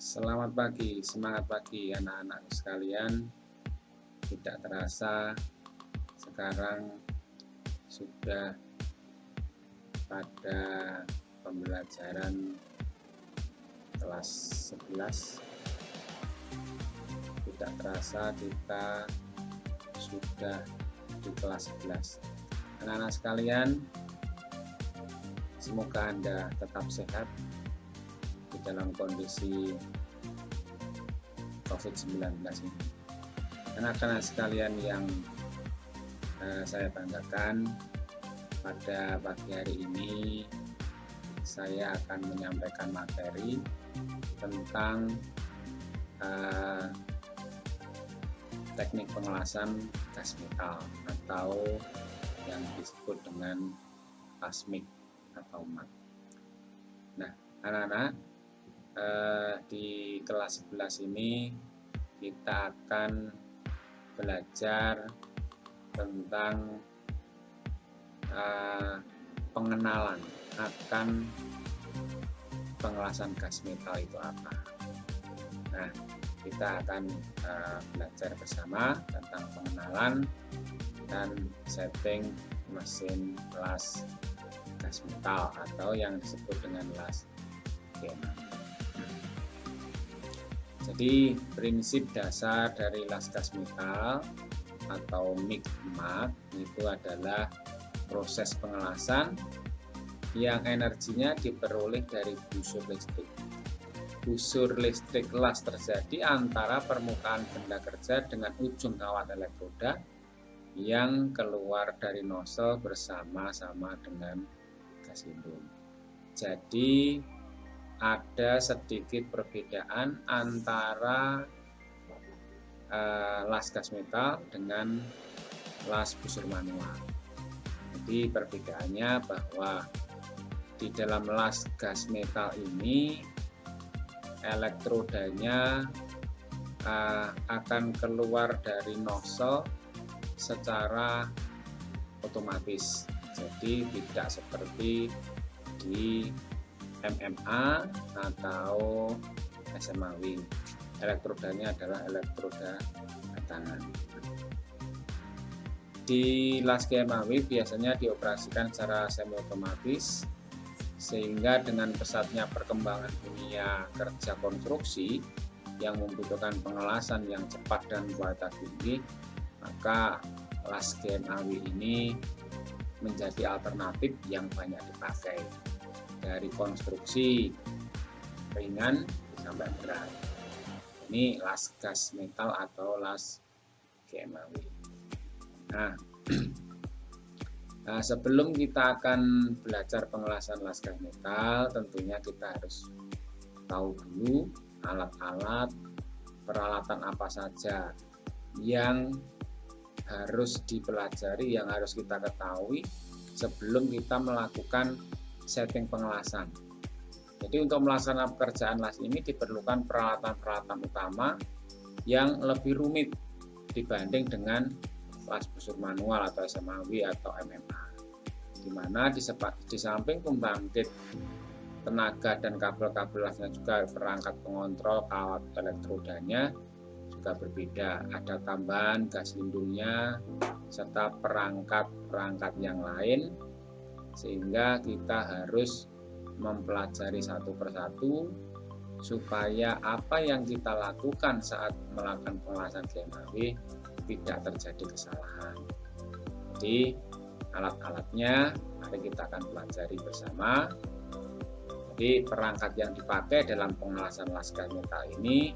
Selamat pagi, semangat pagi anak-anak sekalian. Tidak terasa sekarang sudah pada pembelajaran kelas 11. Tidak terasa kita sudah di kelas 11. Anak-anak sekalian, semoga Anda tetap sehat di dalam kondisi COVID-19 ini. Anak-anak sekalian yang saya banggakan, pada pagi hari ini saya akan menyampaikan materi tentang teknik pengelasan gas metal atau yang disebut dengan plasmik atau mat. Nah, anak-anak, di kelas 11 ini kita akan belajar tentang pengenalan akan pengelasan gas metal itu apa. Nah, kita akan belajar bersama tentang pengenalan dan setting mesin las gas metal atau yang disebut dengan las GMAW. Jadi prinsip dasar dari las gas metal atau MIG-MAG itu adalah proses pengelasan yang energinya diperoleh dari busur listrik. Busur listrik las terjadi antara permukaan benda kerja dengan ujung kawat elektroda yang keluar dari nozzle bersama-sama dengan gas lindung. Jadi ada sedikit perbedaan antara las gas metal dengan las busur manual. Jadi perbedaannya bahwa di dalam las gas metal ini elektrodanya akan keluar dari nozzle secara otomatis. Jadi tidak seperti di MMA atau SMAW. Elektrodanya adalah elektroda tangan. Di las GMAW biasanya dioperasikan secara semi otomatis, sehingga dengan pesatnya perkembangan dunia kerja konstruksi yang membutuhkan pengelasan yang cepat dan kualitas tinggi, maka las GMAW ini menjadi alternatif yang banyak dipakai, dari konstruksi ringan sampai berat. Ini las gas metal atau las GMAW. Nah, sebelum kita akan belajar pengelasan las gas metal, tentunya kita harus tahu dulu alat-alat, peralatan apa saja yang harus dipelajari, yang harus kita ketahui sebelum kita melakukan setting pengelasan. Jadi untuk melaksanakan pekerjaan las ini diperlukan peralatan-peralatan utama yang lebih rumit dibanding dengan las busur manual atau SMAW atau MMA, di mana di samping pembangkit tenaga dan kabel-kabel lasnya juga perangkat pengontrol kawat elektrodanya juga berbeda, ada tambahan gas lindungnya serta perangkat-perangkat yang lain, sehingga kita harus mempelajari satu persatu supaya apa yang kita lakukan saat melakukan pengelasan GMAW tidak terjadi kesalahan. Jadi alat-alatnya mari kita akan pelajari bersama. Jadi perangkat yang dipakai dalam pengelasan las gas metal ini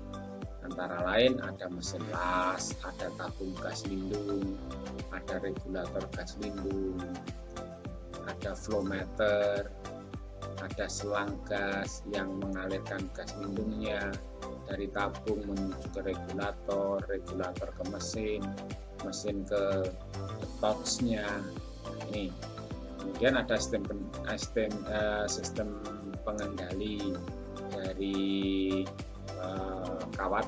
antara lain ada mesin las, ada tabung gas lindung, ada regulator gas lindung, ada flow meter, ada selang gas yang mengalirkan gas lindungnya dari tabung menuju ke regulator, regulator ke mesin, mesin ke boxnya. Ini kemudian ada sistem pengendali dari kawat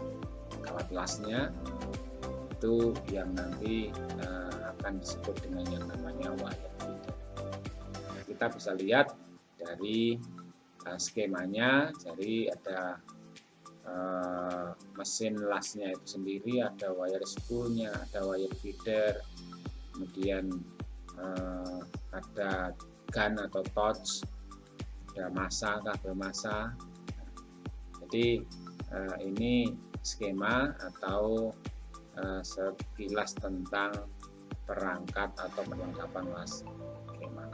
lasnya, itu yang nanti akan disebut dengan yang namanya wire feeder. Kita bisa lihat dari skemanya. Jadi ada mesin lasnya itu sendiri, ada wire spoolnya, ada wire feeder, kemudian ada gun atau touch, ada massa, kabel massa. Jadi ini skema atau sekilas tentang perangkat atau perlengkapan las skema.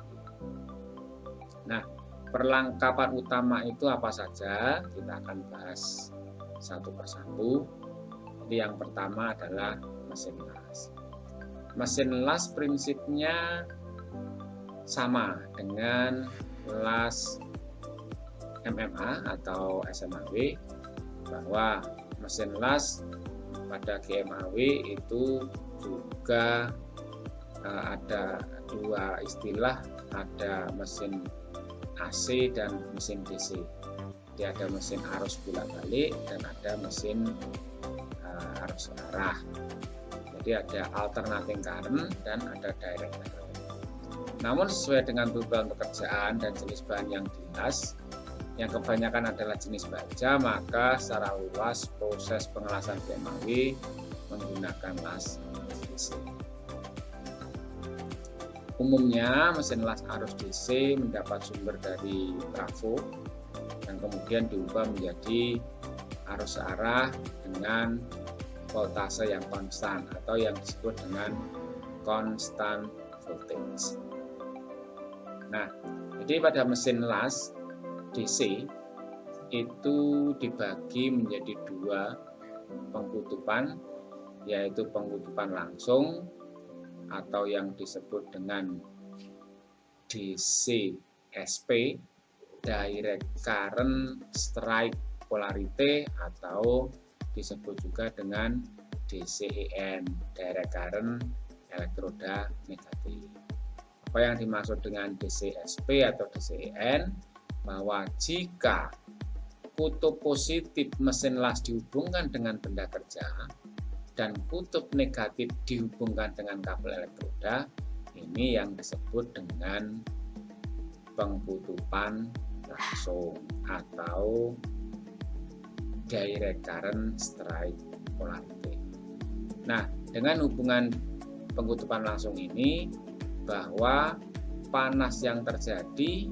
Nah, perlengkapan utama itu apa saja? Kita akan bahas satu persatu. Jadi yang pertama adalah mesin las. Mesin las prinsipnya sama dengan las MMA atau SMAW, bahwa mesin las pada GMAW itu juga ada dua istilah, ada mesin AC dan mesin DC. Jadi ada mesin arus bolak-balik dan ada mesin arus arah. Jadi ada alternating current dan ada direct current. Namun sesuai dengan tuntutan pekerjaan dan jenis bahan yang dilas, yang kebanyakan adalah jenis baja, maka secara luas proses pengelasan GMAW menggunakan las DC. Umumnya mesin las arus DC mendapat sumber dari trafo dan kemudian diubah menjadi arus arah dengan voltase yang konstan atau yang disebut dengan constant voltage. Nah, jadi pada mesin las DC itu dibagi menjadi dua pengkutupan, yaitu pengkutupan langsung atau yang disebut dengan DCSP, Direct Current Strike Polarity, atau disebut juga dengan DCEN, Direct Current Elektroda Negatif. Apa yang dimaksud dengan DCSP atau DCEN? Bahwa jika kutub positif mesin las dihubungkan dengan benda kerja dan kutub negatif dihubungkan dengan kabel elektroda, ini yang disebut dengan pengkutupan langsung atau direct current strike polarity. Nah, dengan hubungan pengkutupan langsung ini, bahwa panas yang terjadi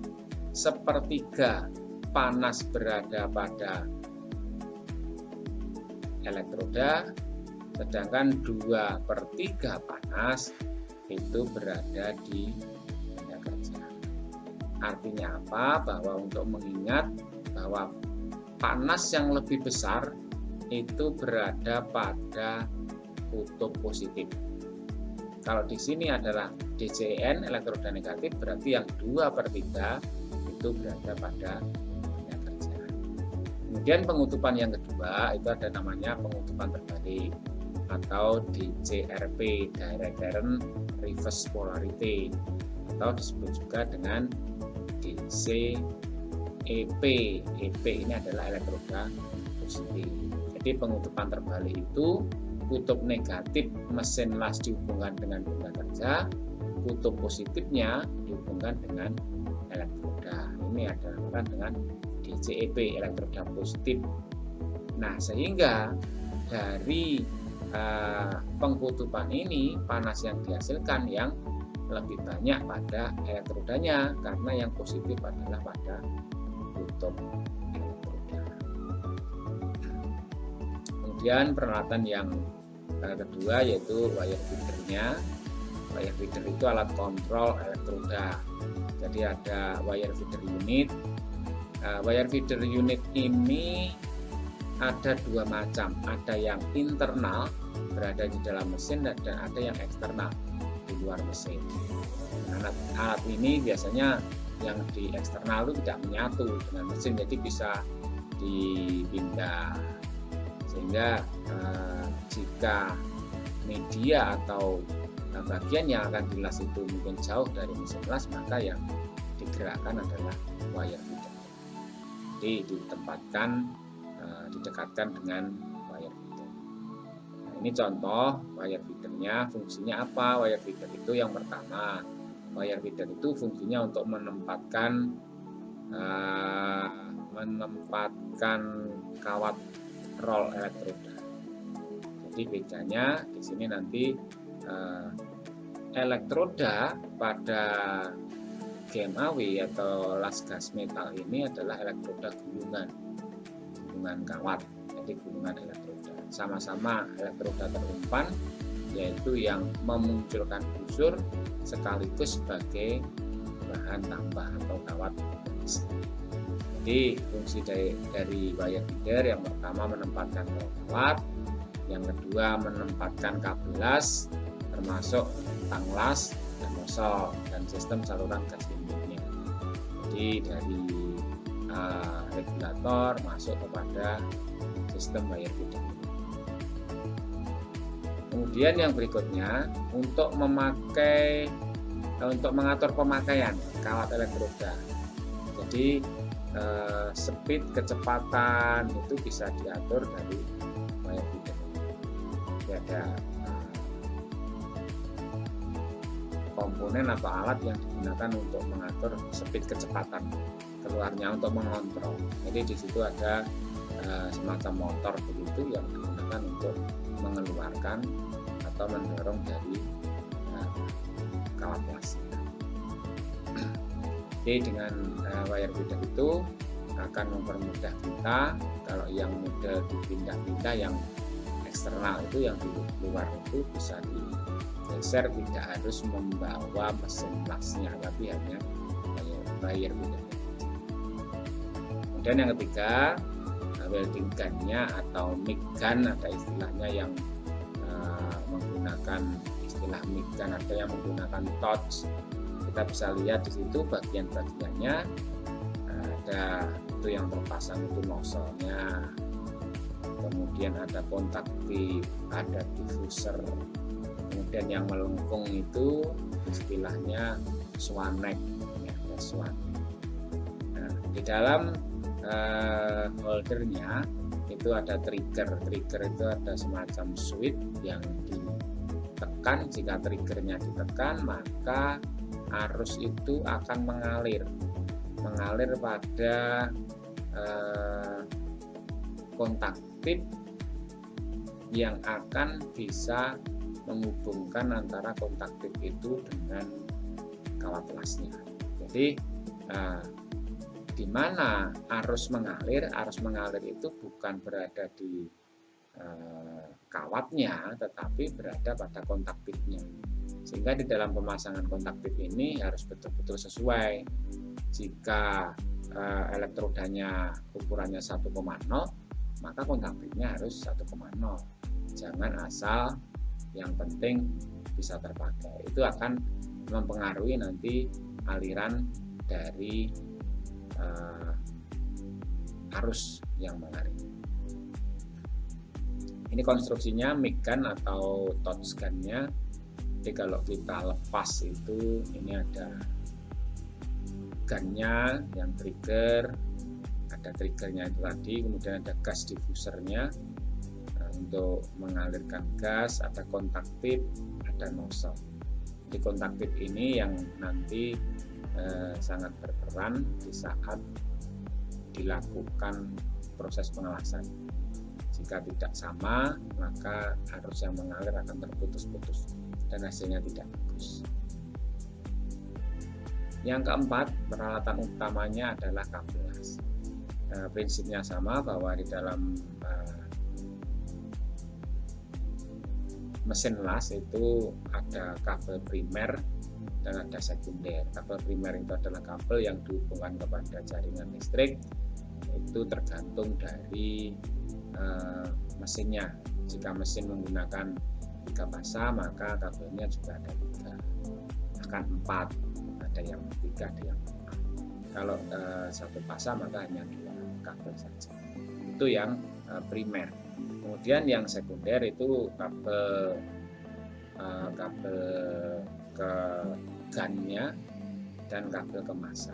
sepertiga panas berada pada elektroda, sedangkan 2/3 panas itu berada di benda kerja. Artinya apa? Bahwa untuk mengingat bahwa panas yang lebih besar itu berada pada kutub positif. Kalau di sini adalah DCN, elektroda negatif, berarti yang 2/3 itu berada pada benda kerja. Kemudian pengutupan yang kedua itu ada namanya pengutupan terbalik atau DCRP, Direct Current Reverse Polarity, atau disebut juga dengan DCEP. EP ini adalah elektroda positif. Jadi pengutupan terbalik itu kutub negatif mesin las dihubungkan dengan benda kerja, kutub positifnya dihubungkan dengan elektroda. Ini adalah dengan DCEP, elektroda positif. Nah, sehingga dari pengkutupan ini panas yang dihasilkan yang lebih banyak pada elektrodanya, karena yang positif adalah pada kutub elektroda. Kemudian peralatan yang kedua yaitu wire feedernya. Wire feeder itu alat kontrol elektroda. Jadi ada wire feeder unit. Wire feeder unit ini ada dua macam. Ada yang internal berada di dalam mesin dan ada yang eksternal di luar mesin. Alat ini biasanya yang di eksternal itu tidak menyatu dengan mesin, jadi bisa dipindah. Sehingga jika media atau bagian yang akan dilas itu mungkin jauh dari mesin las, maka yang digerakkan adalah wire feeder. Jadi didekatkan dengan wire feeder. Nah, ini contoh wire feedernya. Fungsinya apa? Wire feeder itu yang pertama, wire feeder itu fungsinya untuk menempatkan kawat roll elektroda. Jadi bedanya di sini nanti elektroda pada GMAW atau las gas metal ini adalah elektroda gulungan kawat, jadi gulungan elektroda. Sama-sama elektroda terumpan, yaitu yang memunculkan busur sekaligus sebagai bahan tambah atau kawat pengisi. Jadi fungsi dari wire feeder yang pertama menempatkan kawat, yang kedua menempatkan kabel las termasuk tang las dan nosol dan sistem saluran gas inletnya. Jadi dari regulator masuk kepada sistem wire feeder. Kemudian yang berikutnya untuk mengatur pemakaian kawat elektroda. Jadi speed kecepatan itu bisa diatur dari wire feeder. Ada komponen atau alat yang digunakan untuk mengatur speed kecepatan keluarnya untuk mengontrol. Jadi di situ ada semacam motor begitu yang digunakan untuk mengeluarkan atau mendorong dari kawat las. Jadi dengan wire feeder itu akan mempermudah kita. Kalau yang model dipindah-pindah yang eksternal itu, yang di luar itu bisa digeser, tidak harus membawa mesin lasnya, tapi hanya wire feeder. Kemudian yang ketiga, welding gun-nya atau MIG gun, ada istilahnya yang menggunakan istilah MIG gun, ada yang menggunakan torch. Kita bisa lihat di situ bagian-bagiannya, ada itu yang terpasang itu nozzle-nya, kemudian ada kontak tip, ada diffuser, kemudian yang melengkung itu istilahnya swan neck, ya, swan. Nah, di dalam holdernya itu ada trigger itu ada semacam switch yang ditekan. Jika triggernya ditekan, maka arus itu akan mengalir pada kontak tip yang akan bisa menghubungkan antara kontak tip itu dengan kawat lasnya. Jadi di mana arus mengalir itu bukan berada di kawatnya, tetapi berada pada kontak tipnya. Sehingga di dalam pemasangan kontak tip ini harus betul-betul sesuai. Jika elektrodanya ukurannya 1,0, maka kontak tipnya harus 1,0. Jangan asal, yang penting bisa terpakai. Itu akan mempengaruhi nanti aliran dari arus yang mengalir. Ini konstruksinya MIG gun atau torch gun-nya. Jadi kalau kita lepas itu, ini ada gunnya yang trigger, ada triggernya itu tadi, kemudian ada gas diffusernya untuk mengalirkan gas, ada kontak tip, ada nozzle. Di kontak tip ini yang nanti sangat berperan di saat dilakukan proses pengelasan. Jika tidak sama, maka arus yang mengalir akan terputus-putus dan hasilnya tidak bagus. Yang keempat, peralatan utamanya adalah kabel las. Prinsipnya sama, bahwa di dalam mesin las itu ada kabel primer dan ada sekunder. Kabel primer itu adalah kabel yang dihubungkan kepada jaringan listrik, itu tergantung dari mesinnya. Jika mesin menggunakan 3 fasa, maka kabelnya juga ada 3, bahkan 4, ada yang 3, ada yang 4. Kalau 1 fasa maka hanya 2 kabel saja. Itu yang primer. Kemudian yang sekunder itu kabel ke gunnya dan kabel ke massa,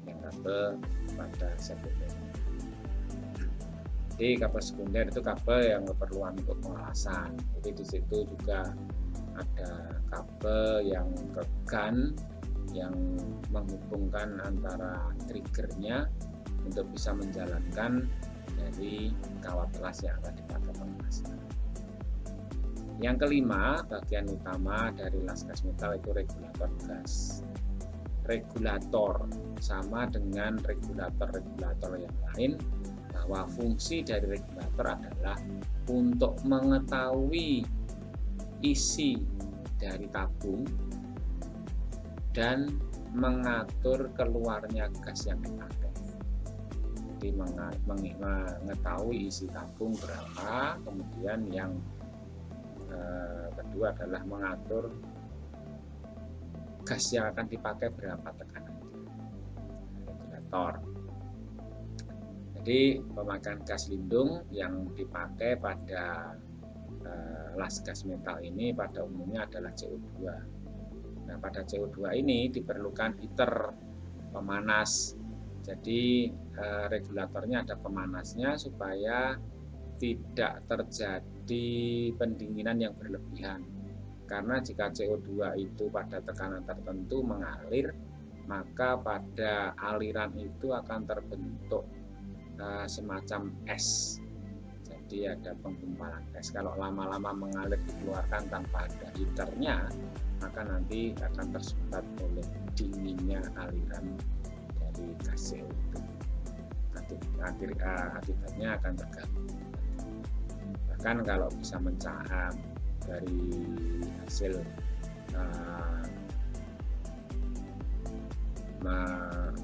yang kabel pada sekunder. Jadi kabel sekunder itu kabel yang keperluan untuk pengelasan. Jadi di situ juga ada kabel yang ke gun yang menghubungkan antara triggernya untuk bisa menjalankan dari kawat las yang akan dipakai pengelasan. Yang kelima, bagian utama dari las gas metal itu regulator gas. Regulator sama dengan regulator-regulator yang lain, bahwa fungsi dari regulator adalah untuk mengetahui isi dari tabung dan mengatur keluarnya gas yang dipakai. Jadi mengetahui isi tabung berapa, kemudian yang kedua adalah mengatur gas yang akan dipakai berapa tekanan. Regulator. Jadi pemakaian gas lindung yang dipakai pada las gas metal ini pada umumnya adalah CO2. Nah, pada CO2 ini diperlukan heater, pemanas. Jadi regulatornya ada pemanasnya supaya tidak terjadi pendinginan yang berlebihan. Karena jika CO2 itu pada tekanan tertentu mengalir, maka pada aliran itu akan terbentuk semacam es. Jadi ada penggumpalan es. Kalau lama-lama mengalir dikeluarkan tanpa ada heaternya, maka nanti akan tersubat oleh dinginnya aliran dari gas CO2. Akibatnya akan terganggu. Bahkan kalau bisa mencaham dari hasil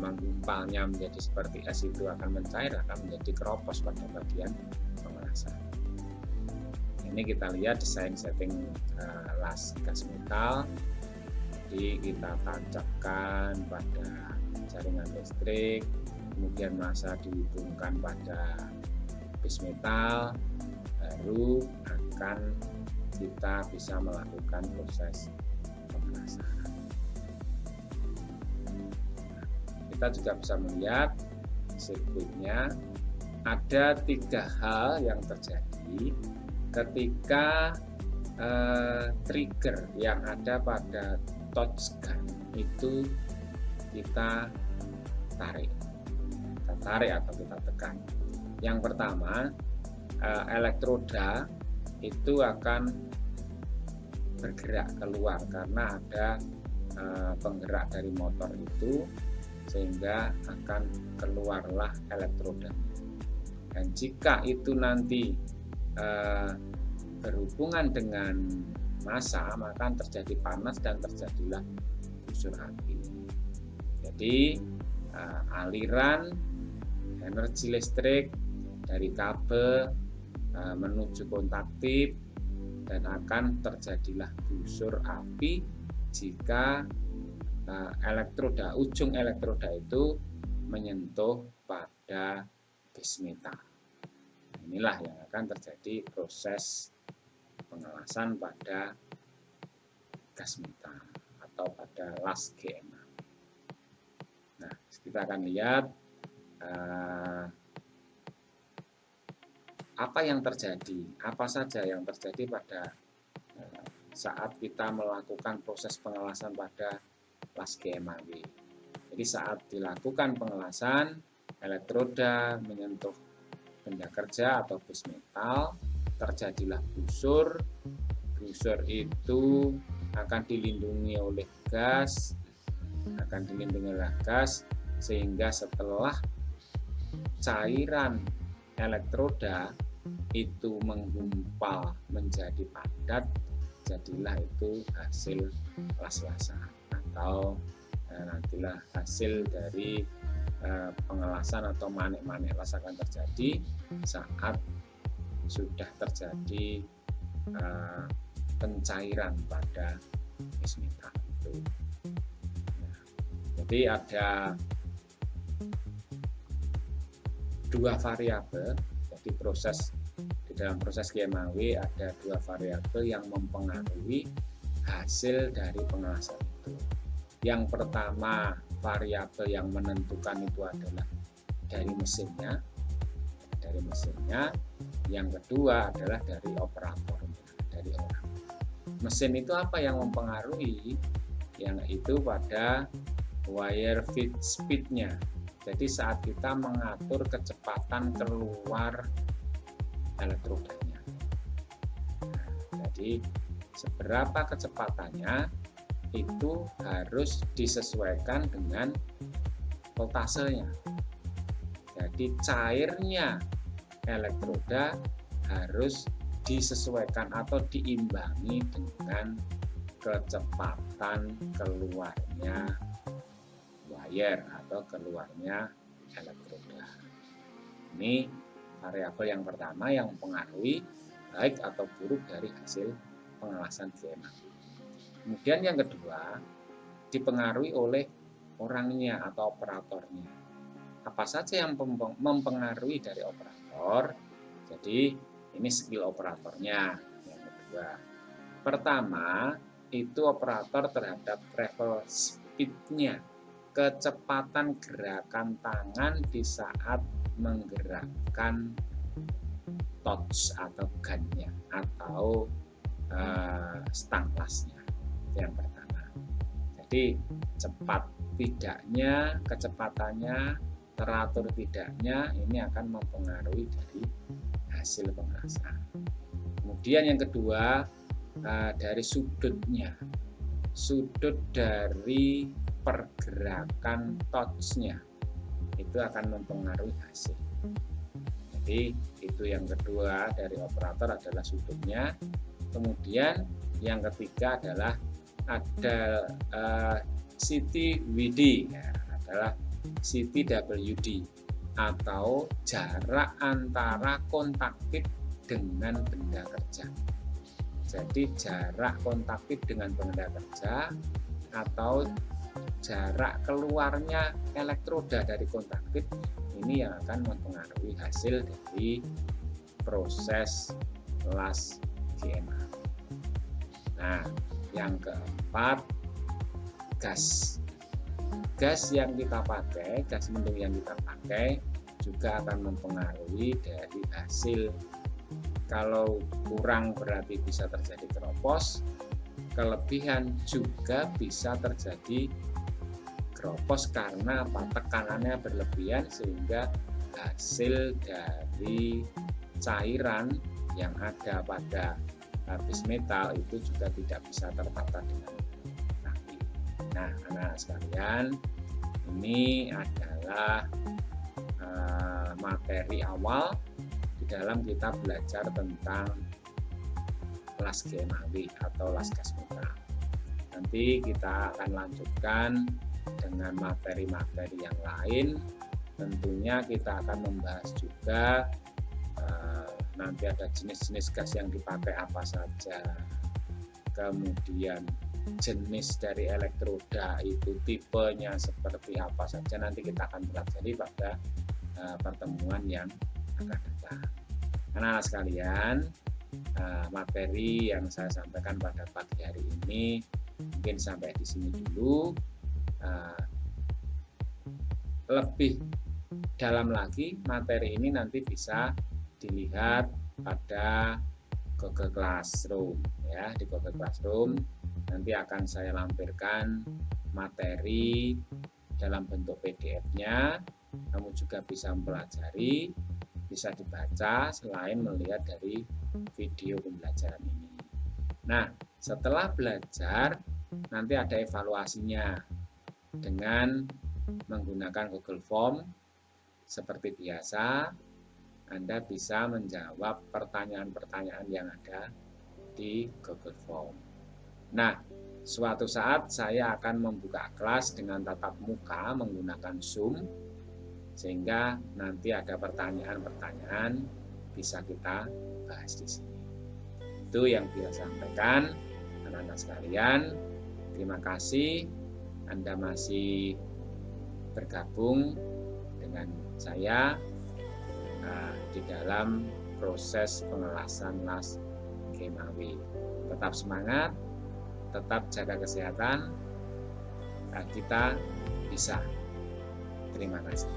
menggumpalnya menjadi seperti es itu akan mencair, akan menjadi keropos pada bagian pengelasan. Ini kita lihat desain setting las gas metal. Jadi kita tancapkan pada jaringan listrik, kemudian massa dihubungkan pada bis metal, baru akan kita bisa melakukan proses pengelasan. Kita juga bisa melihat sirkuitnya. Ada 3 hal yang terjadi ketika trigger yang ada pada touch gun itu kita tarik atau kita tekan. Yang pertama, elektroda itu akan bergerak keluar karena ada penggerak dari motor itu, sehingga akan keluarlah elektroda. Dan jika itu nanti berhubungan dengan massa, maka terjadi panas dan terjadilah busur api. Jadi aliran energi listrik dari kabel menuju kontaktif dan akan terjadilah busur api jika ujung elektroda itu menyentuh pada gas metal. Inilah yang akan terjadi proses pengelasan pada gas metal atau pada las GMA. Nah, kita akan lihat apa yang terjadi, apa saja yang terjadi pada saat kita melakukan proses pengelasan pada las GMAW. Jadi saat dilakukan pengelasan, elektroda menyentuh benda kerja atau bus metal, terjadilah busur. Busur itu akan dilindungi oleh gas, sehingga setelah cairan elektroda itu menggumpal menjadi padat, jadilah itu hasil las-lasan atau nantilah hasil dari pengelasan atau manik-manik las akan terjadi saat sudah terjadi pencairan pada gas metal itu. Jadi ada 2 variabel. Jadi di dalam proses GMAW ada 2 variabel yang mempengaruhi hasil dari pengelasan itu. Yang pertama, variabel yang menentukan itu adalah dari mesinnya. Yang kedua adalah dari operatornya, dari orang. Mesin itu apa yang mempengaruhi? Yang itu pada wire feed speed-nya. Jadi saat kita mengatur kecepatan keluar elektrodanya. Jadi seberapa kecepatannya itu harus disesuaikan dengan voltasenya. Jadi cairnya elektroda harus disesuaikan atau diimbangi dengan kecepatan keluarnya wire atau keluarnya elektroda. Ini variabel yang pertama yang mempengaruhi baik atau buruk dari hasil pengelasan GMA. Kemudian yang kedua, dipengaruhi oleh orangnya atau operatornya. Apa saja yang mempengaruhi dari operator? Jadi ini skill operatornya yang kedua. Pertama, itu operator terhadap travel speed-nya, kecepatan gerakan tangan di saat menggerakkan touch atau gunnya atau stang lasnya. Yang pertama. Jadi cepat tidaknya, kecepatannya, teratur tidaknya, ini akan mempengaruhi dari hasil pengelasan. Kemudian yang kedua, dari sudutnya, sudut dari pergerakan touch-nya itu akan mempengaruhi hasil. Jadi itu yang kedua dari operator adalah sudutnya. Kemudian yang ketiga adalah ada CTWD, ya, adalah CTWD atau jarak antara kontak tip dengan benda kerja. Jadi jarak kontak tip dengan benda kerja atau jarak keluarnya elektroda dari kontak tip ini yang akan mempengaruhi hasil dari proses las GMA. Nah, yang keempat, gas. Gas yang kita pakai, gas mendung yang kita pakai juga akan mempengaruhi dari hasil. Kalau kurang berarti bisa terjadi keropos, kelebihan juga bisa terjadi keropos karena apa? Tekanannya berlebihan sehingga hasil dari cairan yang ada pada habis metal itu juga tidak bisa tertata dengan rapi. Nah, anak-anak sekalian, ini adalah materi awal di dalam kita belajar tentang las GMAW atau las gas metal. Nanti kita akan lanjutkan dengan materi-materi yang lain. Tentunya kita akan membahas juga nanti ada jenis-jenis gas yang dipakai apa saja, kemudian jenis dari elektroda itu tipenya seperti apa saja, nanti kita akan pelajari pada pertemuan yang akan datang. Anak-anak sekalian, materi yang saya sampaikan pada pagi hari ini mungkin sampai di sini dulu. Lebih dalam lagi materi ini nanti bisa dilihat pada Google Classroom, ya. Di Google Classroom nanti akan saya lampirkan materi dalam bentuk PDF-nya. Kamu juga bisa mempelajari, bisa dibaca selain melihat dari video pembelajaran ini. Nah, setelah belajar nanti ada evaluasinya dengan menggunakan Google Form seperti biasa. Anda bisa menjawab pertanyaan-pertanyaan yang ada di Google Form. Nah, suatu saat saya akan membuka kelas dengan tatap muka menggunakan Zoom, sehingga nanti ada pertanyaan-pertanyaan bisa kita bahas di sini. Itu yang bisa sampaikan, anak-anak sekalian. Terima kasih Anda masih bergabung dengan saya di dalam proses pengelasan las GMAW. Tetap semangat, tetap jaga kesehatan, kita bisa. Terima kasih.